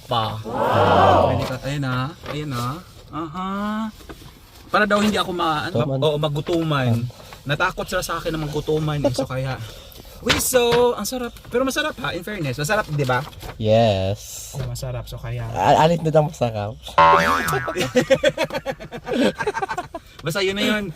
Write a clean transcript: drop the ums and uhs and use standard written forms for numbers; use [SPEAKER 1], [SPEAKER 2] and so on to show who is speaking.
[SPEAKER 1] pa. Ayan na. Ayan na. Aha. Para daw hindi ako magutuman. Natakot sila sa akin na magutuman. So kaya, so, ang sarap. Pero masarap ha, in fairness. Masarap, di ba?
[SPEAKER 2] Yes.
[SPEAKER 1] Masarap, so kaya.
[SPEAKER 2] Alit na lang masarap.
[SPEAKER 1] Basta yun na yun.